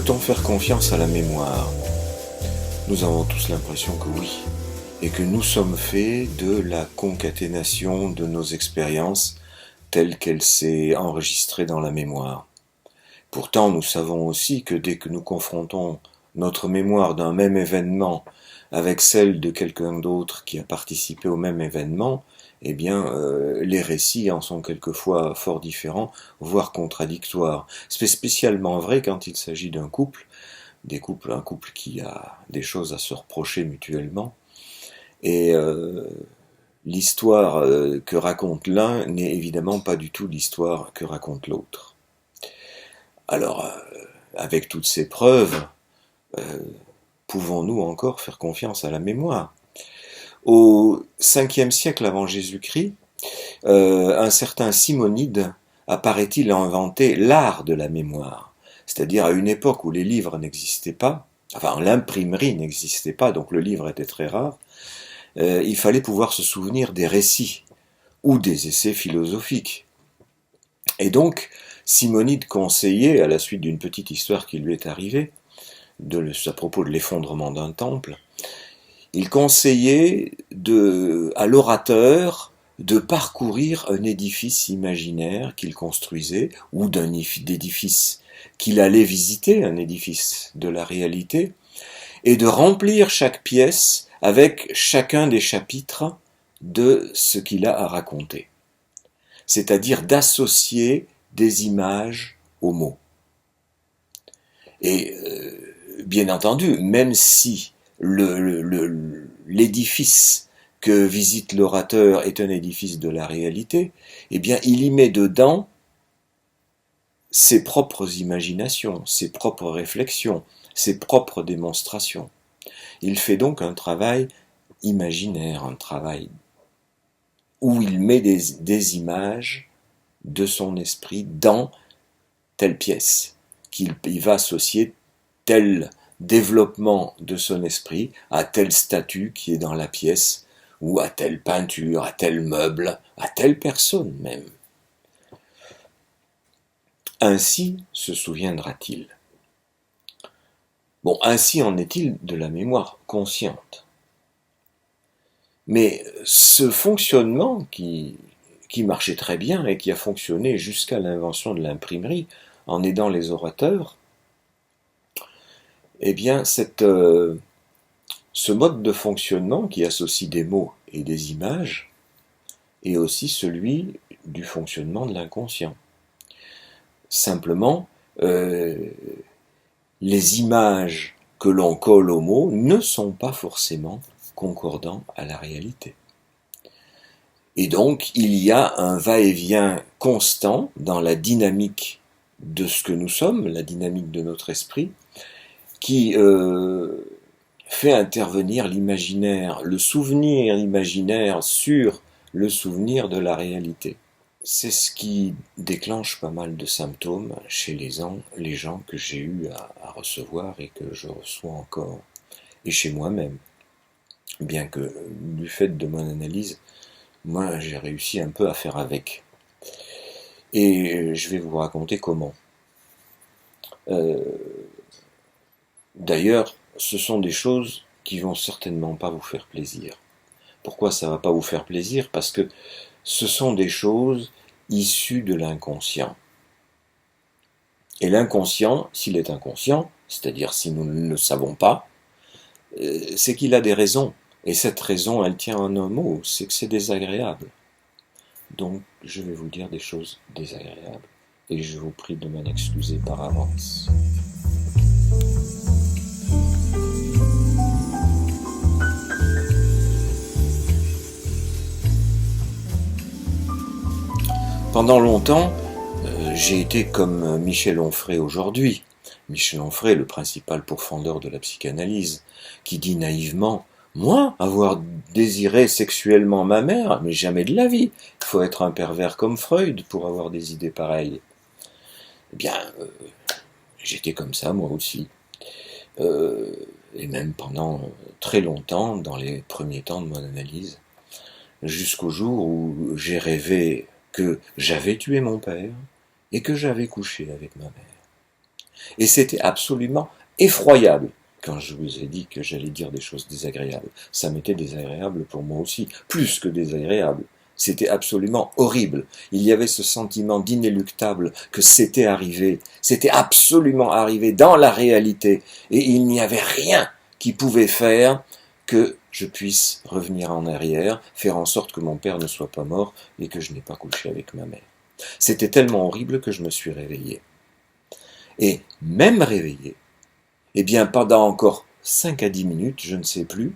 Peut-on faire confiance à la mémoire? Nous avons tous l'impression que oui, et que nous sommes faits de la concaténation de nos expériences telle qu'elle s'est enregistrée dans la mémoire. Pourtant, nous savons aussi que dès que nous confrontons notre mémoire d'un même événement avec celle de quelqu'un d'autre qui a participé au même événement, eh bien, les récits en sont quelquefois fort différents, voire contradictoires. C'est spécialement vrai quand il s'agit d'un couple, un couple qui a des choses à se reprocher mutuellement, et l'histoire que raconte l'un n'est évidemment pas du tout l'histoire que raconte l'autre. Alors, avec toutes ces preuves, pouvons-nous encore faire confiance à la mémoire? Au 5e siècle avant Jésus-Christ, un certain Simonide a, paraît-il, inventé l'art de la mémoire. C'est-à-dire à une époque où les livres n'existaient pas, enfin l'imprimerie n'existait pas, donc le livre était très rare, il fallait pouvoir se souvenir des récits ou des essais philosophiques. Et donc, Simonide conseillait, à la suite d'une petite histoire qui lui est arrivée, à propos de l'effondrement d'un temple, il conseillait à l'orateur de parcourir un édifice imaginaire qu'il construisait, ou d'un édifice qu'il allait visiter, un édifice de la réalité, et de remplir chaque pièce avec chacun des chapitres de ce qu'il a à raconter. C'est-à-dire d'associer des images aux mots. Et bien entendu, même si l'édifice que visite l'orateur est un édifice de la réalité, eh bien il y met dedans ses propres imaginations, ses propres réflexions, ses propres démonstrations. Il fait donc un travail imaginaire, un travail où il met des images de son esprit dans telle pièce, qu'il va associer tel développement de son esprit à telle statue qui est dans la pièce, ou à telle peinture, à tel meuble, à telle personne même. Ainsi se souviendra-t-il. Bon, ainsi en est-il de la mémoire consciente. Mais ce fonctionnement qui marchait très bien et qui a fonctionné jusqu'à l'invention de l'imprimerie en aidant les orateurs, eh bien, ce mode de fonctionnement qui associe des mots et des images est aussi celui du fonctionnement de l'inconscient. Simplement, les images que l'on colle aux mots ne sont pas forcément concordants à la réalité. Et donc, il y a un va-et-vient constant dans la dynamique de ce que nous sommes, la dynamique de notre esprit, qui fait intervenir l'imaginaire, le souvenir imaginaire sur le souvenir de la réalité. C'est ce qui déclenche pas mal de symptômes chez les gens que j'ai eu à recevoir et que je reçois encore, et chez moi-même. Bien que, du fait de mon analyse, moi j'ai réussi un peu à faire avec. Et je vais vous raconter comment. D'ailleurs, ce sont des choses qui vont certainement pas vous faire plaisir. Pourquoi ça va pas vous faire plaisir? Parce que ce sont des choses issues de l'inconscient. Et l'inconscient, s'il est inconscient, c'est-à-dire si nous ne le savons pas, c'est qu'il a des raisons. Et cette raison, elle tient en un mot, c'est que c'est désagréable. Donc, je vais vous dire des choses désagréables. Et je vous prie de m'en excuser par avance. Pendant longtemps, j'ai été comme Michel Onfray aujourd'hui. Michel Onfray, le principal pourfendeur de la psychanalyse, qui dit naïvement « Moi, avoir désiré sexuellement ma mère, mais jamais de la vie. Il faut être un pervers comme Freud pour avoir des idées pareilles. » Eh bien, j'étais comme ça moi aussi. Et même pendant très longtemps, dans les premiers temps de mon analyse, jusqu'au jour où j'ai rêvé que j'avais tué mon père et que j'avais couché avec ma mère. Et c'était absolument effroyable. Quand je vous ai dit que j'allais dire des choses désagréables, ça m'était désagréable pour moi aussi, plus que désagréable. C'était absolument horrible. Il y avait ce sentiment d'inéluctable que c'était absolument arrivé dans la réalité, et il n'y avait rien qui pouvait faire que je puisse revenir en arrière, faire en sorte que mon père ne soit pas mort et que je n'ai pas couché avec ma mère. C'était tellement horrible que je me suis réveillé. Et même réveillé, eh bien pendant encore 5 à 10 minutes, je ne sais plus,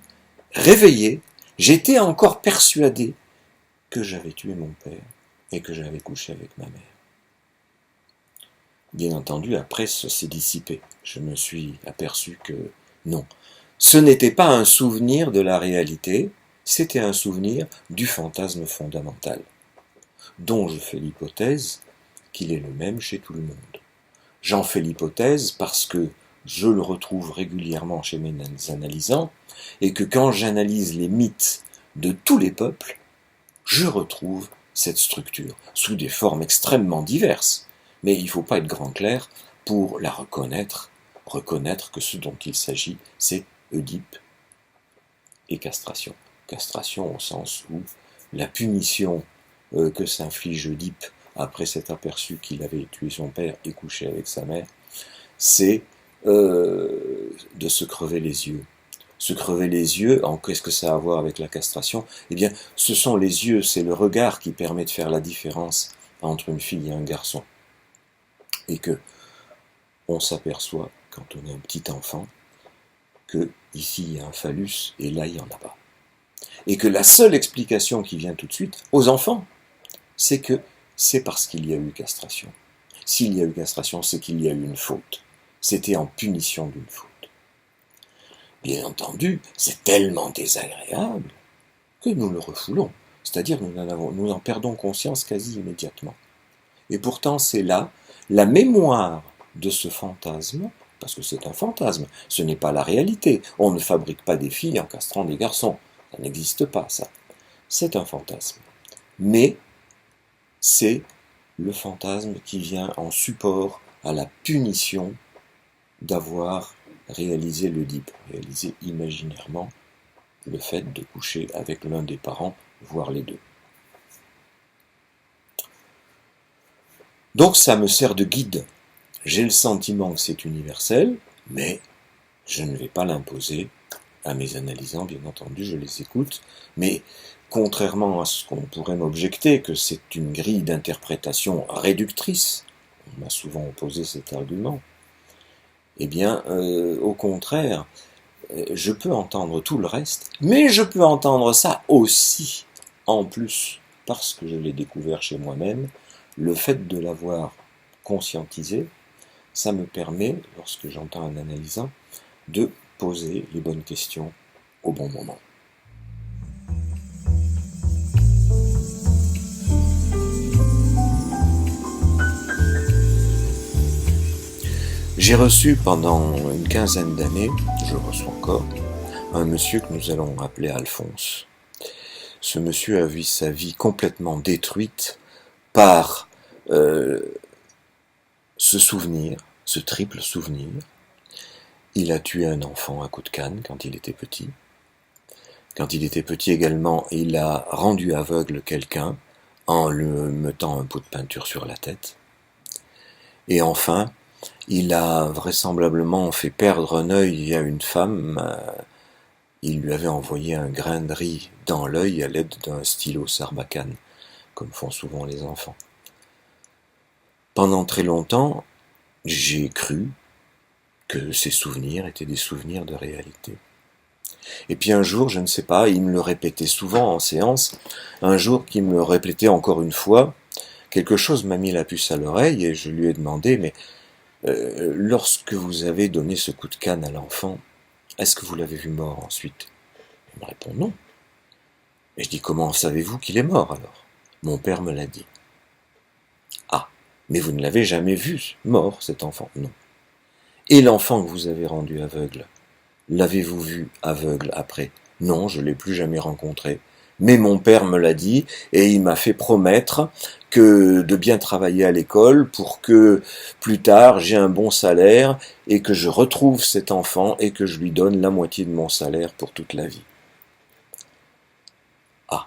réveillé, j'étais encore persuadé que j'avais tué mon père et que j'avais couché avec ma mère. Bien entendu, après, ça s'est dissipé. Je me suis aperçu que non, ce n'était pas un souvenir de la réalité, c'était un souvenir du fantasme fondamental, dont je fais l'hypothèse qu'il est le même chez tout le monde. J'en fais l'hypothèse parce que je le retrouve régulièrement chez mes analysants, et que quand j'analyse les mythes de tous les peuples, je retrouve cette structure, sous des formes extrêmement diverses. Mais il ne faut pas être grand clerc pour la reconnaître que ce dont il s'agit, c'est Oedipe et castration. Castration au sens où la punition que s'inflige Oedipe après s'être aperçu qu'il avait tué son père et couché avec sa mère, c'est de se crever les yeux. Se crever les yeux, qu'est-ce que ça a à voir avec la castration? Eh bien, ce sont les yeux, c'est le regard qui permet de faire la différence entre une fille et un garçon. Et que on s'aperçoit, quand on est un petit enfant, que ici il y a un phallus et là il n'y en a pas. Et que la seule explication qui vient tout de suite aux enfants, c'est que c'est parce qu'il y a eu castration. S'il y a eu castration, c'est qu'il y a eu une faute. C'était en punition d'une faute. Bien entendu, c'est tellement désagréable que nous le refoulons. C'est-à-dire que nous en perdons conscience quasi immédiatement. Et pourtant, c'est là la mémoire de ce fantasme, parce que c'est un fantasme, ce n'est pas la réalité. On ne fabrique pas des filles en castrant des garçons. Ça n'existe pas, ça. C'est un fantasme. Mais c'est le fantasme qui vient en support à la punition d'avoir réalisé l'Oedipe, réalisé imaginairement le fait de coucher avec l'un des parents, voire les deux. Donc ça me sert de guide. J'ai le sentiment que c'est universel, mais je ne vais pas l'imposer à mes analysants, bien entendu, je les écoute, mais contrairement à ce qu'on pourrait m'objecter, que c'est une grille d'interprétation réductrice, on m'a souvent opposé cet argument, eh bien, au contraire, je peux entendre tout le reste, mais je peux entendre ça aussi, en plus, parce que je l'ai découvert chez moi-même, le fait de l'avoir conscientisé, ça me permet, lorsque j'entends un analysant, de poser les bonnes questions au bon moment. J'ai reçu pendant une quinzaine d'années, je reçois encore, un monsieur que nous allons appeler Alphonse. Ce monsieur a vu sa vie complètement détruite par ce souvenir, ce triple souvenir. Il a tué un enfant à coups de canne quand il était petit. Quand il était petit également, il a rendu aveugle quelqu'un en lui mettant un pot de peinture sur la tête. Et enfin, il a vraisemblablement fait perdre un œil à une femme. Il lui avait envoyé un grain de riz dans l'œil à l'aide d'un stylo Sarbacane, comme font souvent les enfants. Pendant très longtemps, j'ai cru que ces souvenirs étaient des souvenirs de réalité. Et puis un jour, je ne sais pas, il me le répétait souvent en séance, un jour qu'il me le répétait encore une fois, quelque chose m'a mis la puce à l'oreille et je lui ai demandé, mais lorsque vous avez donné ce coup de canne à l'enfant, est-ce que vous l'avez vu mort ensuite? Il me répond non. Mais je dis, comment savez-vous qu'il est mort alors? Mon père me l'a dit. Ah, mais vous ne l'avez jamais vu mort, cet enfant? Non. Et l'enfant que vous avez rendu aveugle, l'avez-vous vu aveugle après? Non, je ne l'ai plus jamais rencontré. Mais mon père me l'a dit et il m'a fait promettre que de bien travailler à l'école pour que plus tard j'ai un bon salaire et que je retrouve cet enfant et que je lui donne la moitié de mon salaire pour toute la vie. Ah,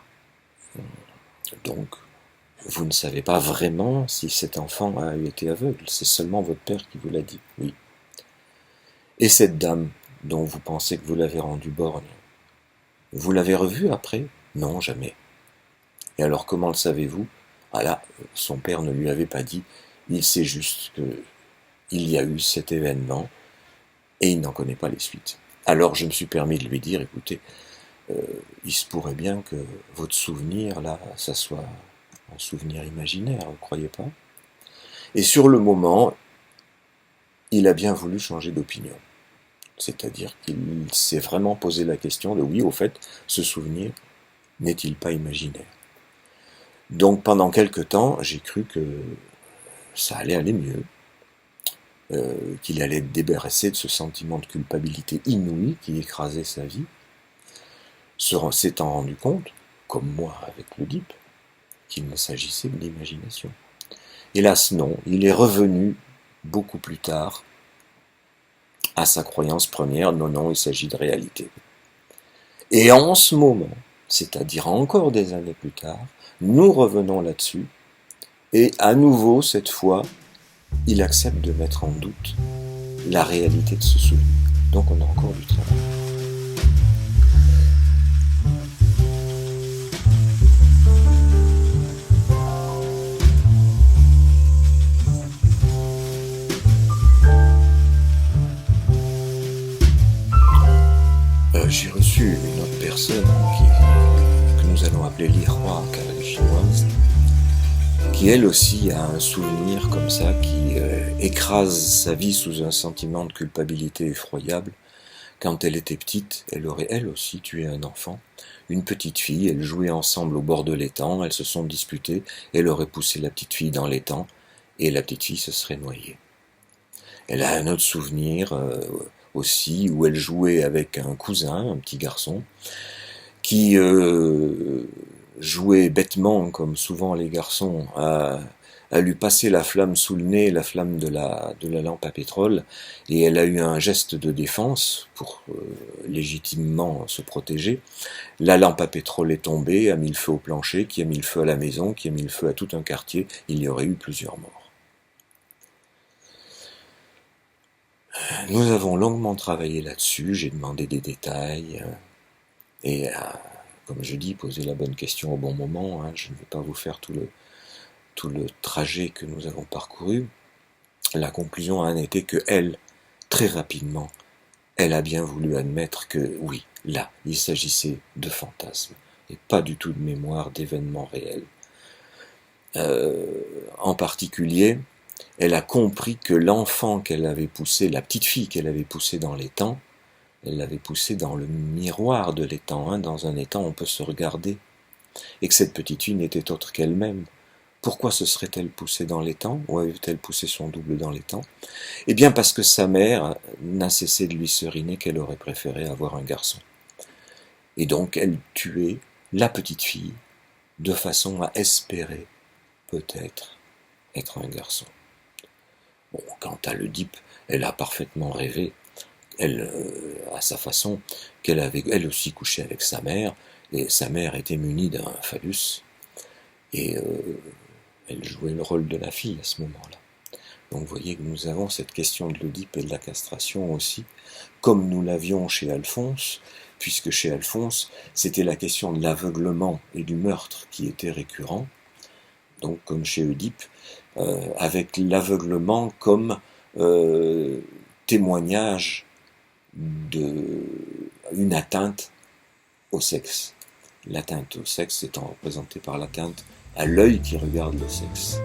donc vous ne savez pas vraiment si cet enfant a été aveugle, c'est seulement votre père qui vous l'a dit, oui. Et cette dame dont vous pensez que vous l'avez rendue borgne, vous l'avez revue après? Non, jamais. Et alors comment le savez-vous? Ah là, son père ne lui avait pas dit, il sait juste qu'il y a eu cet événement et il n'en connaît pas les suites. Alors je me suis permis de lui dire, écoutez, il se pourrait bien que votre souvenir, là, ça soit un souvenir imaginaire, vous ne croyez pas? Et sur le moment, il a bien voulu changer d'opinion. C'est-à-dire qu'il s'est vraiment posé la question de oui, au fait, ce souvenir n'est-il pas imaginaire? Donc pendant quelque temps, j'ai cru que ça allait aller mieux, qu'il allait être débarrassé de ce sentiment de culpabilité inouï qui écrasait sa vie, s'étant rendu compte, comme moi avec l'Oedipe, qu'il ne s'agissait que d'imagination. Hélas non, il est revenu beaucoup plus tard à sa croyance première, non, il s'agit de réalité. Et en ce moment, c'est-à-dire encore des années plus tard, nous revenons là-dessus, et à nouveau, cette fois, il accepte de mettre en doute la réalité de ce souvenir. Donc on a encore du travail. J'ai reçu une autre personne que nous allons appeler l'Iroi, car elle est chinoise, qui elle aussi a un souvenir comme ça, qui écrase sa vie sous un sentiment de culpabilité effroyable. Quand elle était petite, elle aurait elle aussi tué un enfant, une petite fille, elles jouaient ensemble au bord de l'étang, elles se sont disputées, elle aurait poussé la petite fille dans l'étang, et la petite fille se serait noyée. Elle a un autre souvenir aussi, où elle jouait avec un cousin, un petit garçon, qui jouait bêtement, comme souvent les garçons, à lui passer la flamme sous le nez, la flamme de la lampe à pétrole, et elle a eu un geste de défense pour légitimement se protéger. La lampe à pétrole est tombée, a mis le feu au plancher, qui a mis le feu à la maison, qui a mis le feu à tout un quartier, il y aurait eu plusieurs morts. Nous avons longuement travaillé là-dessus, j'ai demandé des détails, et comme je dis, poser la bonne question au bon moment, hein, je ne vais pas vous faire tout le trajet que nous avons parcouru. La conclusion en était que elle, très rapidement, elle a bien voulu admettre que oui, là, il s'agissait de fantasmes, et pas du tout de mémoire d'événements réels. En particulier, elle a compris que l'enfant qu'elle avait poussé, la petite fille qu'elle avait poussée dans l'étang, elle l'avait poussée dans le miroir de l'étang, hein, dans un étang on peut se regarder, et que cette petite fille n'était autre qu'elle-même. Pourquoi se serait-elle poussée dans l'étang, ou avait-elle poussé son double dans l'étang? Eh bien parce que sa mère n'a cessé de lui seriner qu'elle aurait préféré avoir un garçon. Et donc elle tuait la petite fille de façon à espérer peut-être être un garçon. Bon, quant à l'Oedipe, elle a parfaitement rêvé, elle, à sa façon, qu'elle avait elle aussi couché avec sa mère, et sa mère était munie d'un phallus, et elle jouait le rôle de la fille à ce moment-là. Donc vous voyez que nous avons cette question de l'Oedipe et de la castration aussi, comme nous l'avions chez Alphonse, puisque chez Alphonse, c'était la question de l'aveuglement et du meurtre qui était récurrent, donc comme chez Oedipe, avec l'aveuglement comme témoignage d'une atteinte au sexe. L'atteinte au sexe étant représentée par l'atteinte à l'œil qui regarde le sexe.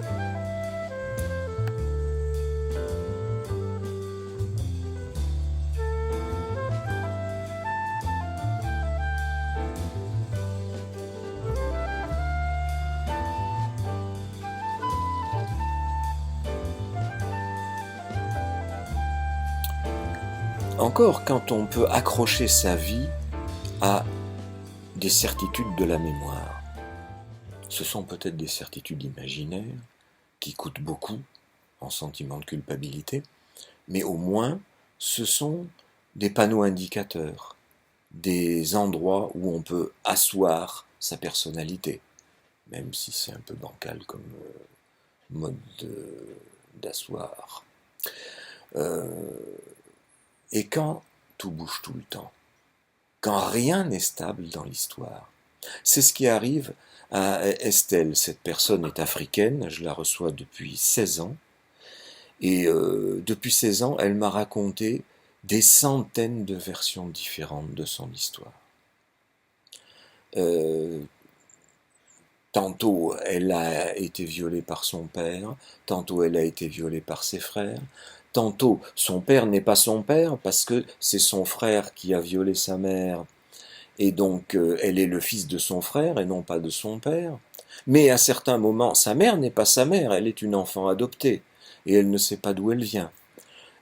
Encore quand on peut accrocher sa vie à des certitudes de la mémoire. Ce sont peut-être des certitudes imaginaires qui coûtent beaucoup en sentiment de culpabilité, mais au moins ce sont des panneaux indicateurs, des endroits où on peut asseoir sa personnalité, même si c'est un peu bancal comme mode d'asseoir. Et quand tout bouge tout le temps, quand rien n'est stable dans l'histoire, c'est ce qui arrive à Estelle. Cette personne est africaine, je la reçois depuis 16 ans, et depuis 16 ans, elle m'a raconté des centaines de versions différentes de son histoire. Euh, Tantôt elle a été violée par son père, tantôt elle a été violée par ses frères, tantôt son père n'est pas son père parce que c'est son frère qui a violé sa mère et donc elle est le fils de son frère et non pas de son père. Mais à certains moments, sa mère n'est pas sa mère, elle est une enfant adoptée et elle ne sait pas d'où elle vient.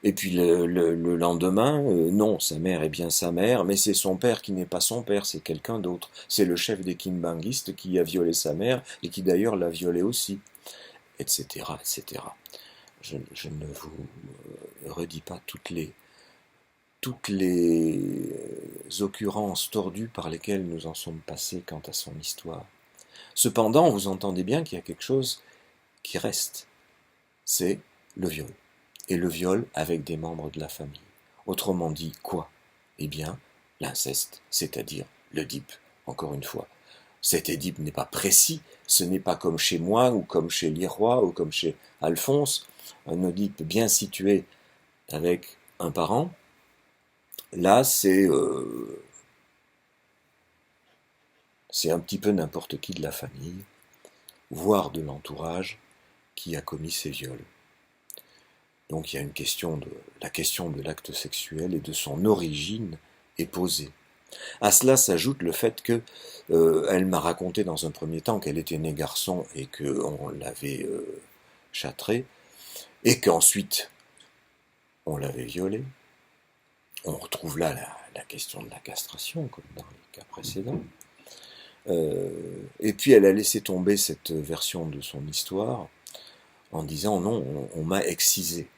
Et puis le lendemain, non, sa mère est bien sa mère, mais c'est son père qui n'est pas son père, c'est quelqu'un d'autre. C'est le chef des kimbanguistes qui a violé sa mère et qui d'ailleurs l'a violée aussi, etc., etc. Je ne vous redis pas toutes les occurrences tordues par lesquelles nous en sommes passés quant à son histoire. Cependant, vous entendez bien qu'il y a quelque chose qui reste, c'est le viol. Et le viol avec des membres de la famille. Autrement dit, quoi? Eh bien, l'inceste, c'est-à-dire l'Oedipe, encore une fois. Cet Édipe n'est pas précis, ce n'est pas comme chez moi, ou comme chez Liroy, ou comme chez Alphonse, un Oedipe bien situé avec un parent. Là, c'est un petit peu n'importe qui de la famille, voire de l'entourage, qui a commis ces viols. Donc il y a la question de l'acte sexuel et de son origine est posée. À cela s'ajoute le fait que elle m'a raconté dans un premier temps qu'elle était née garçon et qu'on l'avait châtrée, et qu'ensuite on l'avait violée. On retrouve là la question de la castration, comme dans les cas précédents. Et puis elle a laissé tomber cette version de son histoire en disant non, on m'a excisé.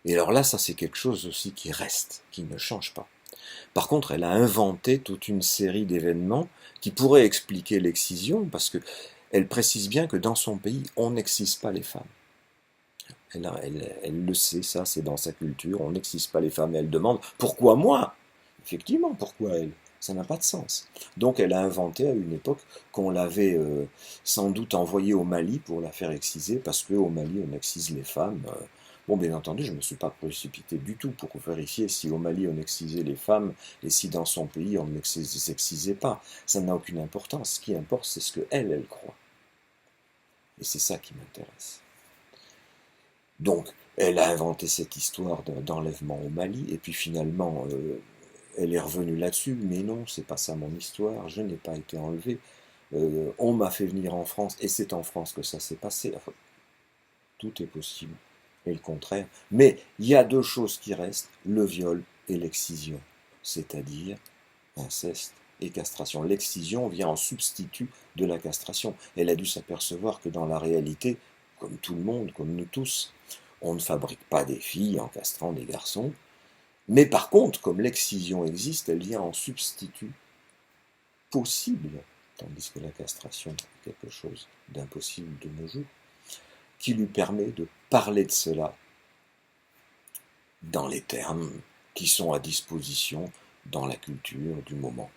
Et alors là, ça c'est quelque chose aussi qui reste, qui ne change pas. Par contre, elle a inventé toute une série d'événements qui pourraient expliquer l'excision, parce que elle précise bien que dans son pays, on n'excise pas les femmes. Elle le sait, ça, c'est dans sa culture, on n'excise pas les femmes, et elle demande « Pourquoi moi ?» Effectivement, pourquoi elle? Ça n'a pas de sens. Donc elle a inventé à une époque qu'on l'avait sans doute envoyée au Mali pour la faire exciser, parce qu'au Mali, on excise les femmes. Bon, bien entendu, je ne me suis pas précipité du tout pour vérifier si au Mali on excisait les femmes et si dans son pays on ne les excisait pas. Ça n'a aucune importance. Ce qui importe, c'est ce qu'elle croit. Et c'est ça qui m'intéresse. Donc, elle a inventé cette histoire d'enlèvement au Mali, et puis finalement, elle est revenue là-dessus, mais non, c'est pas ça mon histoire, je n'ai pas été enlevée, on m'a fait venir en France, et c'est en France que ça s'est passé. Enfin, tout est possible, et le contraire. Mais il y a deux choses qui restent, le viol et l'excision, c'est-à-dire inceste et castration. L'excision vient en substitut de la castration. Elle a dû s'apercevoir que dans la réalité, comme tout le monde, comme nous tous, on ne fabrique pas des filles en castrant des garçons, mais par contre, comme l'excision existe, elle vient en substitut possible, tandis que la castration est quelque chose d'impossible de nos jours, qui lui permet de parler de cela dans les termes qui sont à disposition dans la culture du moment.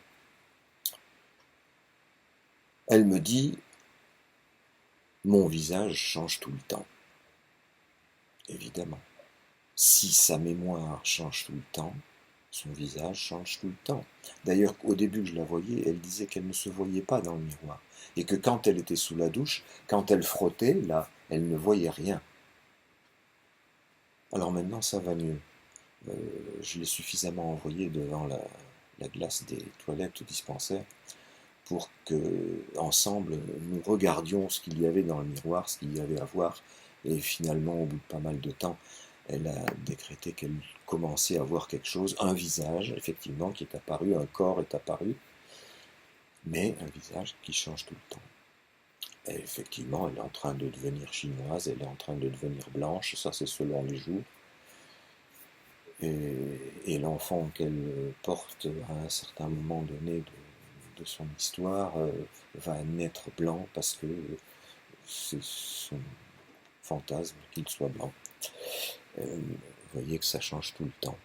Elle me dit, mon visage change tout le temps. Évidemment. Si sa mémoire change tout le temps, son visage change tout le temps. D'ailleurs, au début que je la voyais, elle disait qu'elle ne se voyait pas dans le miroir. Et que quand elle était sous la douche, quand elle frottait, là, elle ne voyait rien. Alors maintenant, ça va mieux. Je l'ai suffisamment envoyée devant la glace des toilettes dispensaires pour que, ensemble, nous regardions ce qu'il y avait dans le miroir, ce qu'il y avait à voir. Et finalement, au bout de pas mal de temps, elle a décrété qu'elle commençait à voir quelque chose, un visage, effectivement, qui est apparu, un corps est apparu. mais un visage qui change tout le temps. Et effectivement, elle est en train de devenir chinoise, elle est en train de devenir blanche, ça c'est selon les jours. Et l'enfant qu'elle porte à un certain moment donné de son histoire va naître blanc parce que c'est son fantasme qu'il soit blanc. Vous voyez que ça change tout le temps.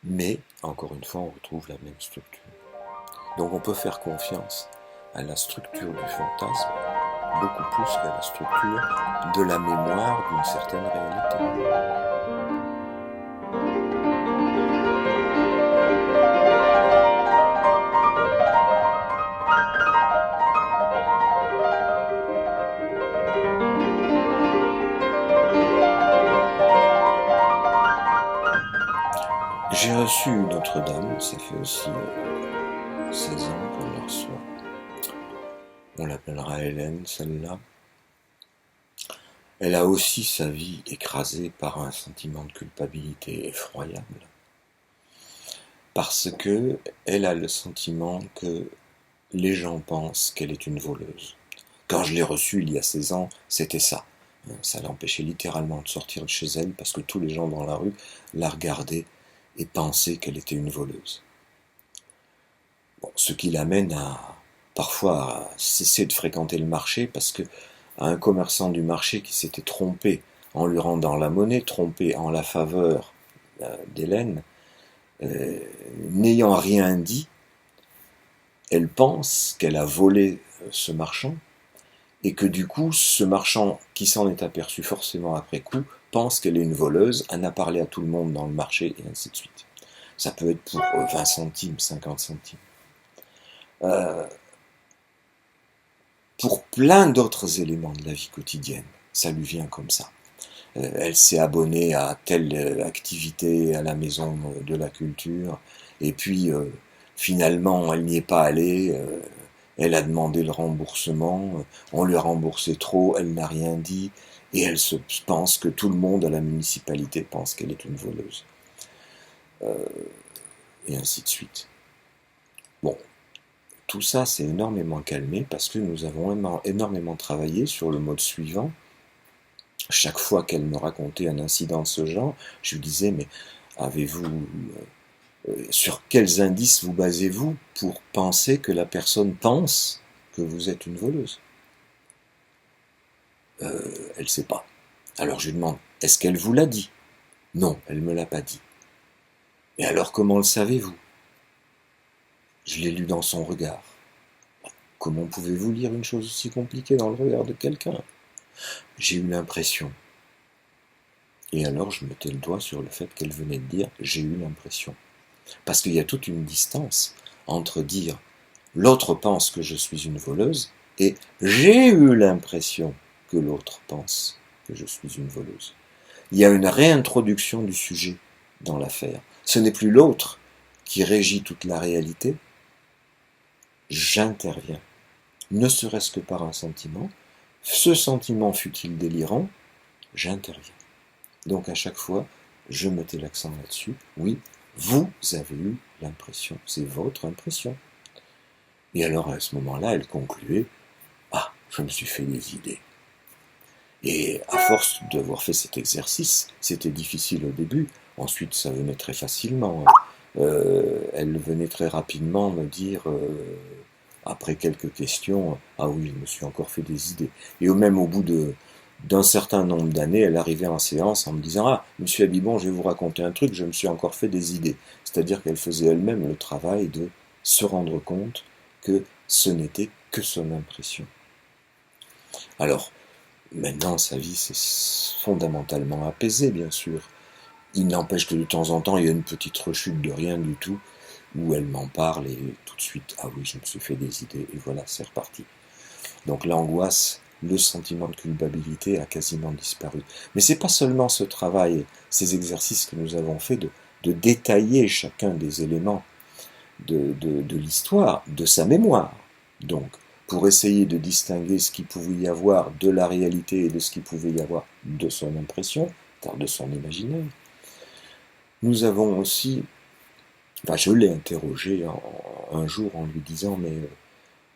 Mais, encore une fois, on retrouve la même structure. Donc on peut faire confiance à la structure du fantasme beaucoup plus qu'à la structure de la mémoire d'une certaine réalité. J'ai reçu Notre-Dame, ça fait aussi 16 ans qu'on la reçoit. On l'appellera Hélène, celle-là. Elle a aussi sa vie écrasée par un sentiment de culpabilité effroyable. Parce que elle a le sentiment que les gens pensent qu'elle est une voleuse. Quand je l'ai reçue il y a 16 ans, c'était ça. Ça l'empêchait littéralement de sortir de chez elle parce que tous les gens dans la rue la regardaient et pensaient qu'elle était une voleuse. Bon, ce qui l'amène à parfois à cesser de fréquenter le marché parce que à un commerçant du marché qui s'était trompé en lui rendant la monnaie, trompé en la faveur d'Hélène, n'ayant rien dit, elle pense qu'elle a volé ce marchand et que du coup, ce marchand qui s'en est aperçu forcément après coup, pense qu'elle est une voleuse, en a parlé à tout le monde dans le marché et ainsi de suite. Ça peut être pour 20 centimes, 50 centimes. Pour plein d'autres éléments de la vie quotidienne, ça lui vient comme ça. Elle s'est abonnée à telle activité à la maison de la culture, et puis finalement elle n'y est pas allée, elle a demandé le remboursement, on lui a remboursé trop, elle n'a rien dit, et elle se pense que tout le monde à la municipalité pense qu'elle est une voleuse. Et ainsi de suite. Bon, tout ça s'est énormément calmé parce que nous avons énormément travaillé sur le mode suivant. Chaque fois qu'elle me racontait un incident de ce genre, je lui disais, mais avez-vous sur quels indices vous basez-vous pour penser que la personne pense que vous êtes une voleuse? Elle ne sait pas. Alors je lui demande, est-ce qu'elle vous l'a dit? Non, elle ne me l'a pas dit. Et alors comment le savez-vous? Je l'ai lu dans son regard. Comment pouvez-vous lire une chose aussi compliquée dans le regard de quelqu'un? J'ai eu l'impression. Et alors je mettais le doigt sur le fait qu'elle venait de dire « j'ai eu l'impression ». Parce qu'il y a toute une distance entre dire « l'autre pense que je suis une voleuse » et « j'ai eu l'impression que l'autre pense que je suis une voleuse ». Il y a une réintroduction du sujet dans l'affaire. Ce n'est plus l'autre qui régit toute la réalité. J'interviens, ne serait-ce que par un sentiment. Ce sentiment fut-il délirant, j'interviens. Donc à chaque fois, je mettais l'accent là-dessus. Oui, vous avez eu l'impression, c'est votre impression. Et alors à ce moment-là, elle concluait, ah, je me suis fait des idées. Et à force d'avoir fait cet exercice, c'était difficile au début, ensuite ça venait très facilement. Elle venait très rapidement me dire, après quelques questions, ah oui, je me suis encore fait des idées. Et même au bout d'un certain nombre d'années, elle arrivait en séance en me disant, ah, monsieur Habibon, je vais vous raconter un truc, je me suis encore fait des idées. C'est-à-dire qu'elle faisait elle-même le travail de se rendre compte que ce n'était que son impression. Alors, maintenant, sa vie s'est fondamentalement apaisée, bien sûr. Il n'empêche que de temps en temps, il y a une petite rechute de rien du tout, où elle m'en parle et tout de suite, ah oui, je me suis fait des idées, et voilà, c'est reparti. Donc l'angoisse, le sentiment de culpabilité a quasiment disparu. Mais c'est pas seulement ce travail, ces exercices que nous avons fait de détailler chacun des éléments de l'histoire, de sa mémoire. Donc, pour essayer de distinguer ce qu'il pouvait y avoir de la réalité et de ce qu'il pouvait y avoir de son impression, car de son imaginaire. Nous avons aussi Enfin, je l'ai interrogé un jour en lui disant, mais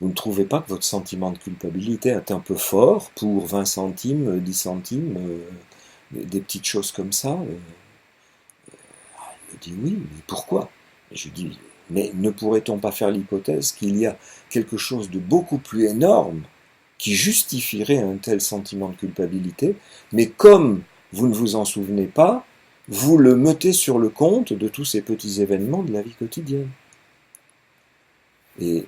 vous ne trouvez pas que votre sentiment de culpabilité est un peu fort pour 20 centimes, 10 centimes, des petites choses comme ça Elle me dit oui, mais pourquoi? Et je lui dis, mais ne pourrait-on pas faire l'hypothèse qu'il y a quelque chose de beaucoup plus énorme qui justifierait un tel sentiment de culpabilité, mais comme vous ne vous en souvenez pas, vous le mettez sur le compte de tous ces petits événements de la vie quotidienne. Et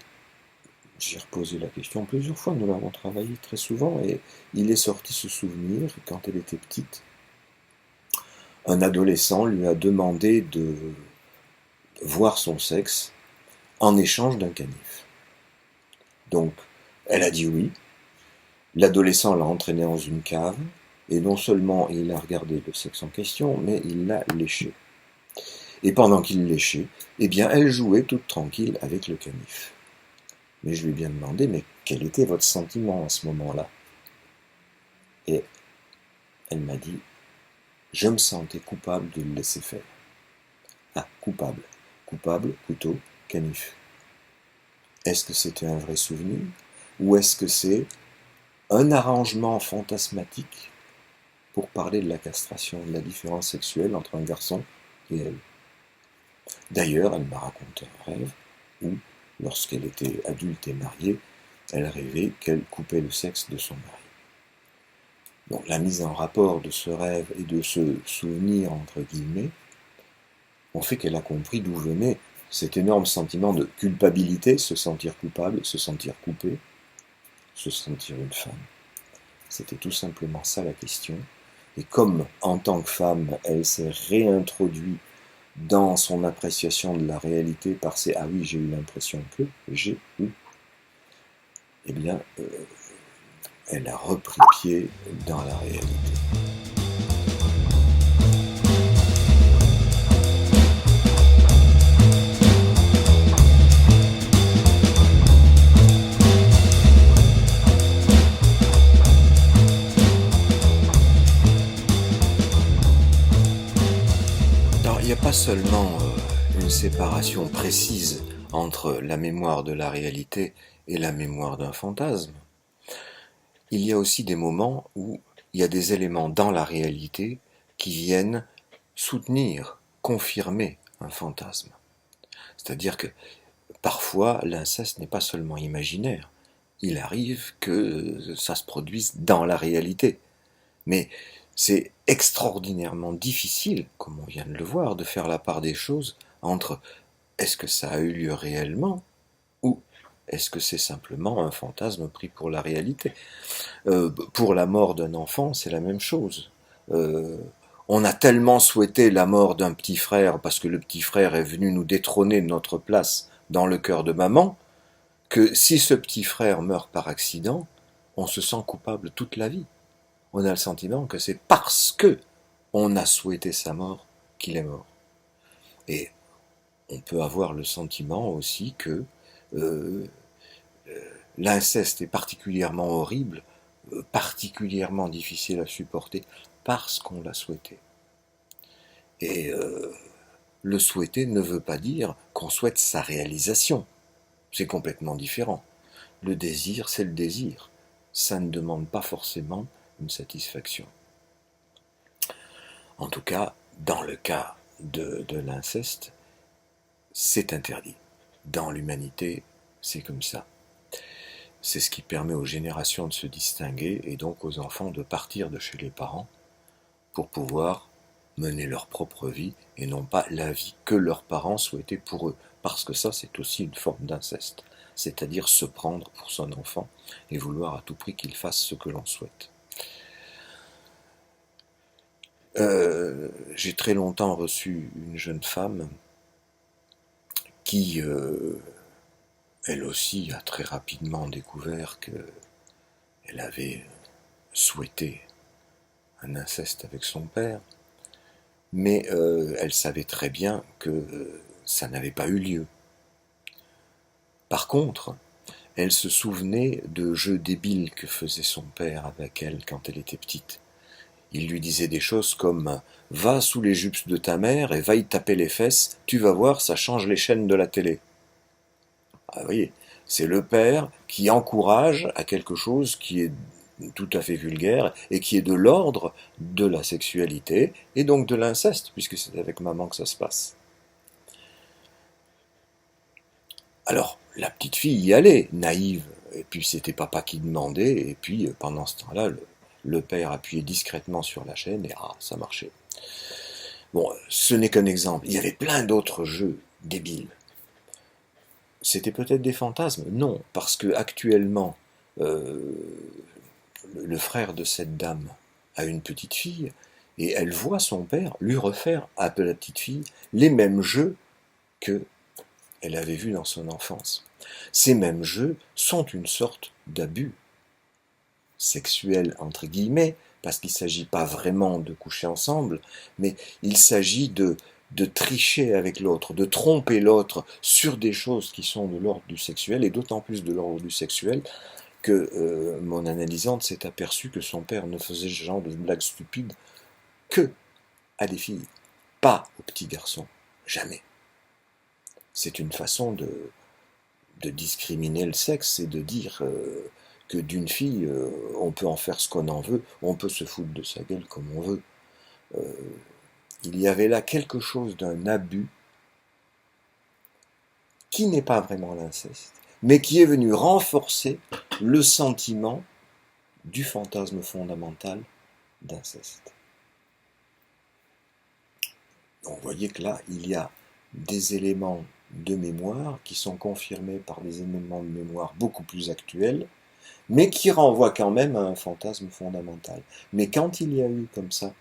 j'ai reposé la question plusieurs fois, nous l'avons travaillé très souvent, et il est sorti ce souvenir quand elle était petite. Un adolescent lui a demandé de voir son sexe en échange d'un canif. Donc, elle a dit oui. L'adolescent l'a entraîné dans une cave, et non seulement il a regardé le sexe en question, mais il l'a léché. Et pendant qu'il léchait, eh bien, elle jouait toute tranquille avec le canif. Mais je lui ai bien demandé, mais quel était votre sentiment à ce moment-là? Et elle m'a dit, je me sentais coupable de le laisser faire. Ah, coupable. Coupable, couteau, canif. Est-ce que c'était un vrai souvenir? Ou est-ce que c'est un arrangement fantasmatique pour parler de la castration, de la différence sexuelle entre un garçon et elle? D'ailleurs, elle m'a raconté un rêve où, lorsqu'elle était adulte et mariée, elle rêvait qu'elle coupait le sexe de son mari. Donc la mise en rapport de ce rêve et de ce souvenir, entre guillemets, ont fait qu'elle a compris d'où venait cet énorme sentiment de culpabilité, se sentir coupable, se sentir coupé, se sentir une femme. C'était tout simplement ça la question. Et comme, en tant que femme, elle s'est réintroduite dans son appréciation de la réalité par ces «ah oui, j'ai eu l'impression que, j'ai eu», eh bien, elle a repris pied dans la réalité. Alors, il n'y a pas seulement une séparation précise entre la mémoire de la réalité et la mémoire d'un fantasme. Il y a aussi des moments où il y a des éléments dans la réalité qui viennent soutenir, confirmer un fantasme. C'est-à-dire que parfois, l'inceste n'est pas seulement imaginaire. Il arrive que ça se produise dans la réalité. Mais c'est extraordinairement difficile, comme on vient de le voir, de faire la part des choses entre est-ce que ça a eu lieu réellement ou est-ce que c'est simplement un fantasme pris pour la réalité. Pour la mort d'un enfant, c'est la même chose. On a tellement souhaité la mort d'un petit frère parce que le petit frère est venu nous détrôner de notre place dans le cœur de maman, que si ce petit frère meurt par accident, on se sent coupable toute la vie. On a le sentiment que c'est parce que on a souhaité sa mort qu'il est mort. Et on peut avoir le sentiment aussi que euh, l'inceste est particulièrement horrible, particulièrement difficile à supporter parce qu'on l'a souhaité. Et le souhaiter ne veut pas dire qu'on souhaite sa réalisation. C'est complètement différent. Le désir, c'est le désir. Ça ne demande pas forcément une satisfaction. En tout cas, dans le cas de l'inceste, c'est interdit. Dans l'humanité, c'est comme ça. C'est ce qui permet aux générations de se distinguer et donc aux enfants de partir de chez les parents pour pouvoir mener leur propre vie et non pas la vie que leurs parents souhaitaient pour eux. Parce que ça, c'est aussi une forme d'inceste. C'est-à-dire se prendre pour son enfant et vouloir à tout prix qu'il fasse ce que l'on souhaite. J'ai très longtemps reçu une jeune femme qui, elle aussi, a très rapidement découvert qu'elle avait souhaité un inceste avec son père, mais elle savait très bien que ça n'avait pas eu lieu. Par contre, elle se souvenait de jeux débiles que faisait son père avec elle quand elle était petite. Il lui disait des choses comme « Va sous les jupes de ta mère et va y taper les fesses, tu vas voir, ça change les chaînes de la télé. » Ah, vous voyez, c'est le père qui encourage à quelque chose qui est tout à fait vulgaire et qui est de l'ordre de la sexualité et donc de l'inceste, puisque c'est avec maman que ça se passe. Alors, la petite fille y allait, naïve, et puis c'était papa qui demandait, et puis pendant ce temps-là, le père appuyait discrètement sur la chaîne, et ça marchait. Bon, ce n'est qu'un exemple, il y avait plein d'autres jeux débiles. C'était peut-être des fantasmes? Non, parce que actuellement, le frère de cette dame a une petite fille, et elle voit son père lui refaire à la petite fille les mêmes jeux que elle avait vus dans son enfance. Ces mêmes jeux sont une sorte d'abus sexuel, entre guillemets, parce qu'il ne s'agit pas vraiment de coucher ensemble, mais il s'agit de tricher avec l'autre, de tromper l'autre sur des choses qui sont de l'ordre du sexuel, et d'autant plus de l'ordre du sexuel que mon analysante s'est aperçue que son père ne faisait ce genre de blagues stupides que à des filles, pas aux petits garçons, jamais. C'est une façon de discriminer le sexe et de dire que d'une fille, on peut en faire ce qu'on en veut, on peut se foutre de sa gueule comme on veut. Il y avait là quelque chose d'un abus qui n'est pas vraiment l'inceste, mais qui est venu renforcer le sentiment du fantasme fondamental d'inceste. Donc vous voyez que là, il y a des éléments de mémoire qui sont confirmés par des éléments de mémoire beaucoup plus actuels, mais qui renvoient quand même à un fantasme fondamental. Mais quand il y a eu comme ça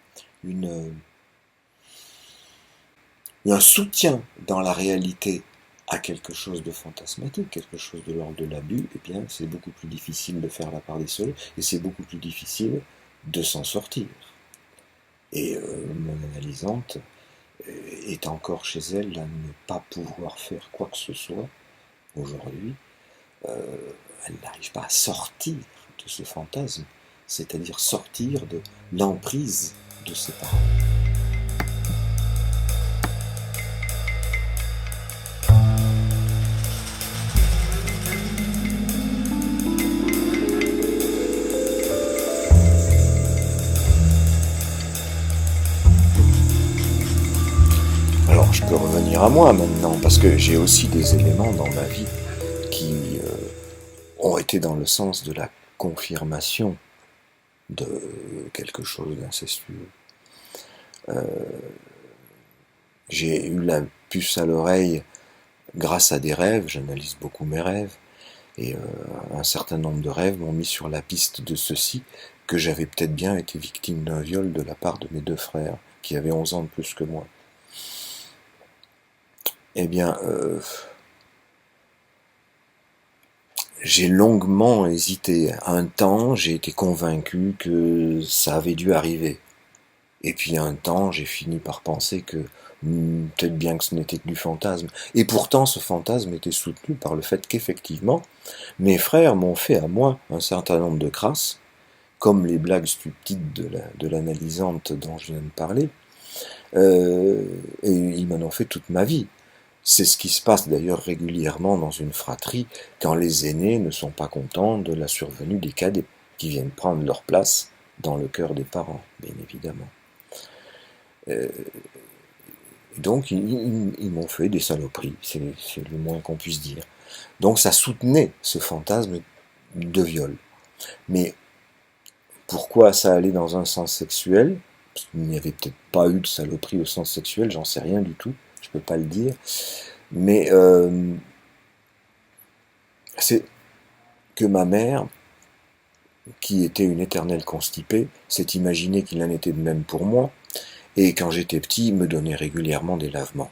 un soutien dans la réalité à quelque chose de fantasmatique, quelque chose de l'ordre de l'abus, eh bien c'est beaucoup plus difficile de faire la part des choses, et c'est beaucoup plus difficile de s'en sortir. Et mon analysante est encore chez elle à ne pas pouvoir faire quoi que ce soit aujourd'hui. Elle n'arrive pas à sortir de ce fantasme, c'est-à-dire sortir de l'emprise de ses parents. Alors je peux revenir à moi maintenant, parce que j'ai aussi des éléments dans ma vie qui ont été dans le sens de la confirmation de quelque chose d'incestueux. J'ai eu la puce à l'oreille grâce à des rêves, j'analyse beaucoup mes rêves, et un certain nombre de rêves m'ont mis sur la piste de ceci, que j'avais peut-être bien été victime d'un viol de la part de mes deux frères, qui avaient 11 ans de plus que moi. Eh bien, j'ai longuement hésité. Un temps, j'ai été convaincu que ça avait dû arriver. Et puis un temps, j'ai fini par penser que peut-être bien que ce n'était que du fantasme. Et pourtant, ce fantasme était soutenu par le fait qu'effectivement, mes frères m'ont fait à moi un certain nombre de crasses, comme les blagues stupides de l'analysante dont je viens de parler, et ils m'en ont fait toute ma vie. C'est ce qui se passe d'ailleurs régulièrement dans une fratrie, quand les aînés ne sont pas contents de la survenue des cadets, qui viennent prendre leur place dans le cœur des parents, bien évidemment. Donc ils m'ont fait des saloperies, c'est le moins qu'on puisse dire. Donc ça soutenait ce fantasme de viol. Mais pourquoi ça allait dans un sens sexuel? Il n'y avait peut-être pas eu de saloperie au sens sexuel, j'en sais rien du tout, je peux pas le dire. Mais c'est que ma mère, qui était une éternelle constipée, s'est imaginé qu'il en était de même pour moi, et quand j'étais petit, me donnait régulièrement des lavements.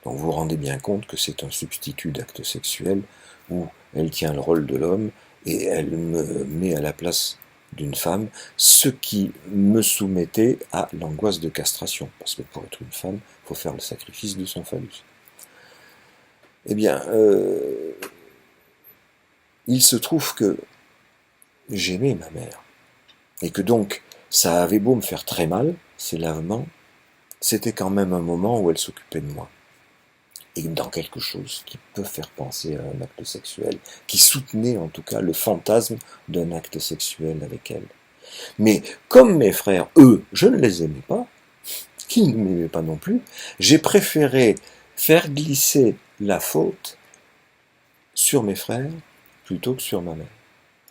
Donc vous vous rendez bien compte que c'est un substitut d'acte sexuel où elle tient le rôle de l'homme et elle me met à la place d'une femme, ce qui me soumettait à l'angoisse de castration, parce que pour être une femme, il faut faire le sacrifice de son phallus. Eh bien, il se trouve que j'aimais ma mère, et que donc Ça avait beau me faire très mal, ces lavements, c'était quand même un moment où elle s'occupait de moi. Et dans quelque chose qui peut faire penser à un acte sexuel, qui soutenait en tout cas le fantasme d'un acte sexuel avec elle. Mais comme mes frères, eux, je ne les aimais pas, qu'ils ne m'aimaient pas non plus, j'ai préféré faire glisser la faute sur mes frères plutôt que sur ma mère.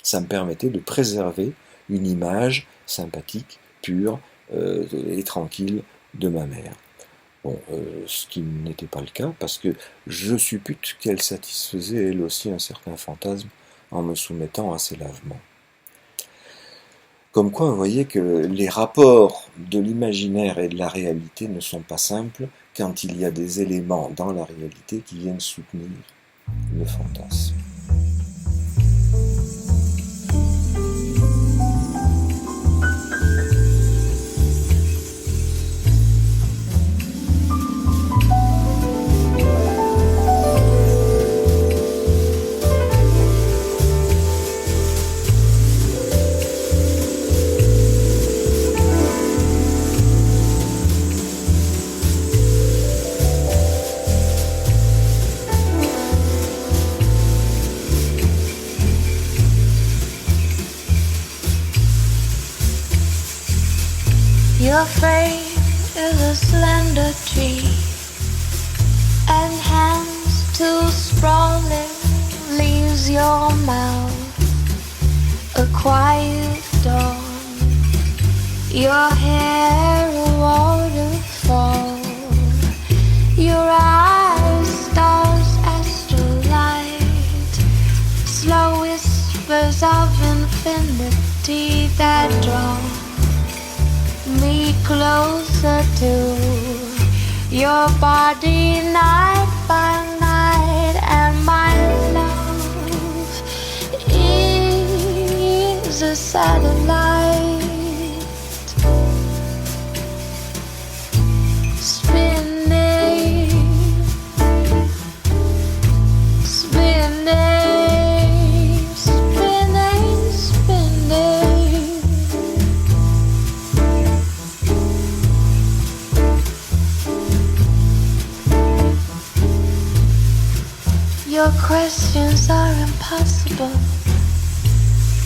Ça me permettait de préserver une image sympathique, pure et tranquille de ma mère. Bon, ce qui n'était pas le cas, parce que je suppute qu'elle satisfaisait elle aussi un certain fantasme en me soumettant à ces lavements. Comme quoi, vous voyez que les rapports de l'imaginaire et de la réalité ne sont pas simples quand il y a des éléments dans la réalité qui viennent soutenir le fantasme. Your frame is a slender tree, and hands too sprawling leaves your mouth a quiet dawn. Your hair a waterfall, your eyes stars astrolight, slow whispers of infinity that draw me closer to your body night by night, and my love is a satellite spinning, spinning, spinning, spinning. Your questions are impossible.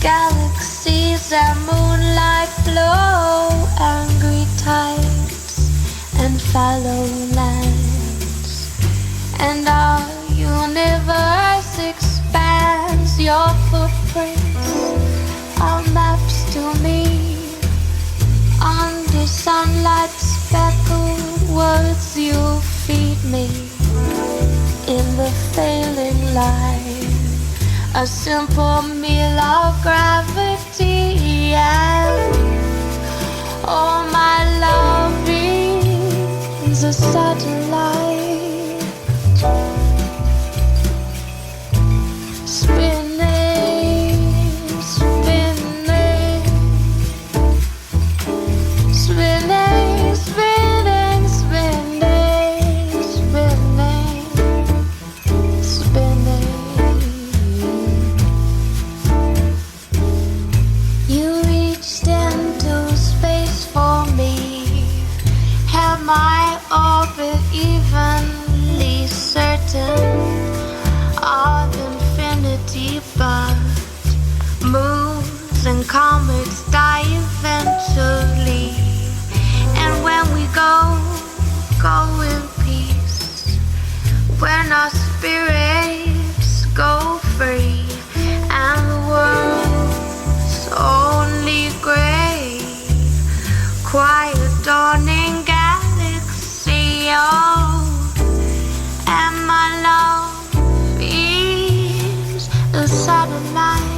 Galaxies and moonlight flow, angry tides and fallow lands, and our universe expands. Your footprints are maps to me. Under sunlight speckled words you feed me. In the failing light, a simple meal of gravity, and oh, my love is a satellite spinning, spinning, spinning, spinning, spinning, spinning. You reached into space for me. Have my orbit evenly certain of infinity, but moons and comets die eventually. And when we go in peace, when our spirits go free, and the world's only gray, quiet dawning galaxy, oh, and my love is a satellite